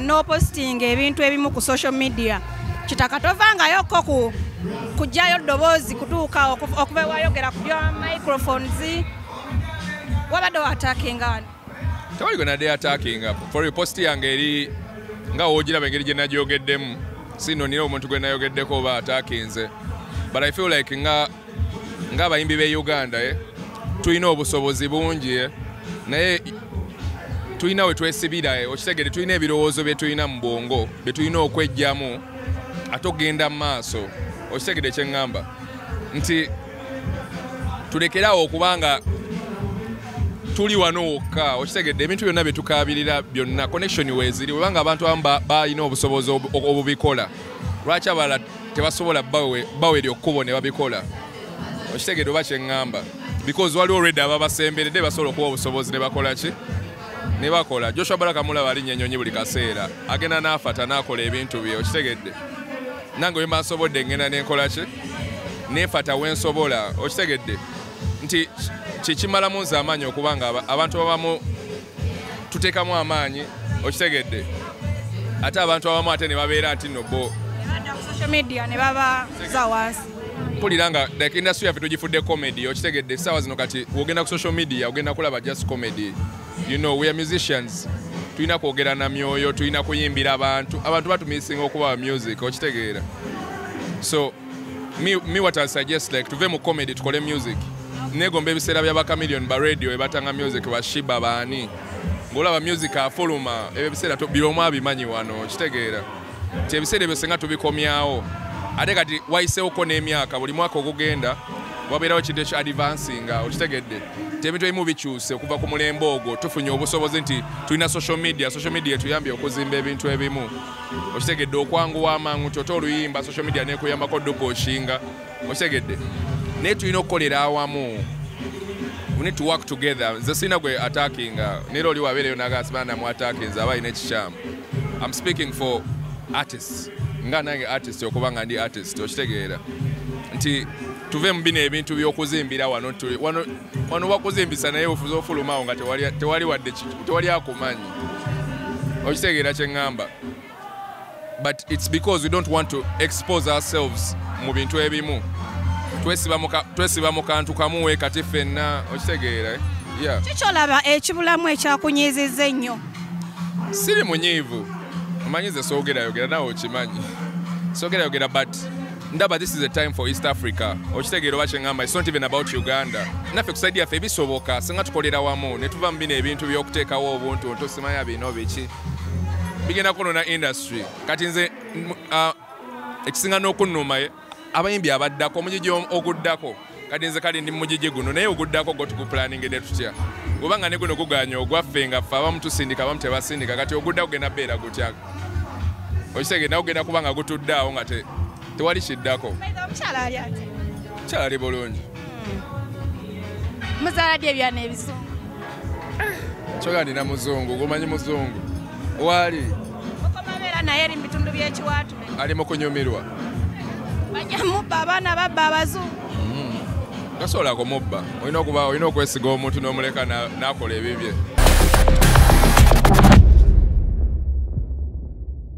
no posting ebintu ebimu ku social media kitaka tovangayo ko kujjayo ddoboozi kutuuka okuba wayogera ku bya microphones wabadde attacking ani tewali gwe nadde attacking for post yange eri nga woogiraba engeri gye nagyogeddemu sinonera omuntu gwe nayogeddeko oba attackinze but I feel like nga abayimbi b'e Uganda tulina obusobozi bungi naye tulina we twesibira okitegere tulina ebirowoozo bye tulina mu bwongo bye tulina okwejjamu ate ogenda mu maaso okitegere kye ŋŋamba nti tulekerawo okubanga tuli wano wokka okitegedde ebintu byonna bye tukaabirira byonna connection weeziri webanga abantu abamu balina obusobozi obubikola lwaki abalala tebasobola bawerya okkubo ne babikola okitegedde oba kye ŋŋamba because waliwo already ababasemberedde basobola okuba obusobozi ne bakola ki ne bakola Joshua Baraka mulaba alinnya ennyonyi buli kaseera agenda n'afata n'akola ebintu bye okitegedde nange we mbasobodde ngenda n'enkola ki neefata we nsobola okitegedde nti kikimalamu nze amaanyi okubanga abantu abamu tuteekamu amaanyi okitegedde ate abantu abamu ate ne babeera nti nno bo social media ne baba za wansi mpulira nga like industry yaffe tugifudde comedy okitegedde essaawa zino kati wogenda ku social media ogenda kulaba just comedy you know we are musicians tulina kwogera na myoyo tulina kuyimbira abantu batumisinga okuba music okitegeera so me what I suggest like tuve mu comedy tukole music negomba ebiseera by'abakamillion ba radio ebatanga music bashiba baani ng'olaba music afuluma ebyo ebiseera biromu abimanyi wano kitegeera ti ebiseera ebyo senga tubikomyawo ate kati wayisewoko n'emyaka buli mwaka ogugenda wabeerawo kintu ekyo advancinga okitegedde ti ebintu ebimu bikyuse okuva ku mulembe ogwo tufunye obusobozi nti tulina social media etuyambye okuzimba ebintu ebimu okitegedde okwanguwa amangu nti ote oluyimba social media nekuyambako ddupooshinga okitegedde naye tulina okukolera awamu we need to work together nze sina gwe attacking nera oli wabeereyo nagasibana mu attacking aba alina ekikyamu I'm speaking for artists nga nange artist okuba nga ndi artist okitegeera nti tuve mu bino ebintu by'okuzimbira wano wakuzimbisa naye ofuza ofulumawo nga tewali akumanyi okitegeera kye ŋŋamba but it's because we don't want to expose ourselves mu bintu ebimu twesiba mu kantu kamuwe kati ffenna okitegeera kikyolaba ekibulamu ekyakunyiizizza ennyo siri munyiivu omanyi ze soogerayogera nawe okimanyi soogerayogera but ndaba this is a time for East Africa okitegeera oba kyeŋŋamba it's not even about Uganda naffe kusaidi yaffe ebisoboka singa tukolera wamu ne tuva mu bino ebintu by'okuteekawo obuntu ntosimanya bino biki bigenda kunona industry kati nze ekisinga n'okunnuma abayimbi abaddako omugigi oguddako kati nze kale ndi mugigi guno naye oguddako gwo tuguplaningedde tutya obanga ne guno guganya ogwaffe nga ffe abamu tusindika abamu tebasindika kati oguddako genda beera gutya okitegeera nawe ogenda kuba nga gutuddeawo nga tewali kiddako mukyala ali bulungi muzaladde ebyana ebizungu kyoga ndina muzungu gumanyi muzungu waali okomabeera naye eri mu bitundu by'ekiwaatu ali mu kunyumirwa bajja mubba abaana babba abazungu tasobola kumubba olina okwesiga omuntu n'omuleka n'akola ebibye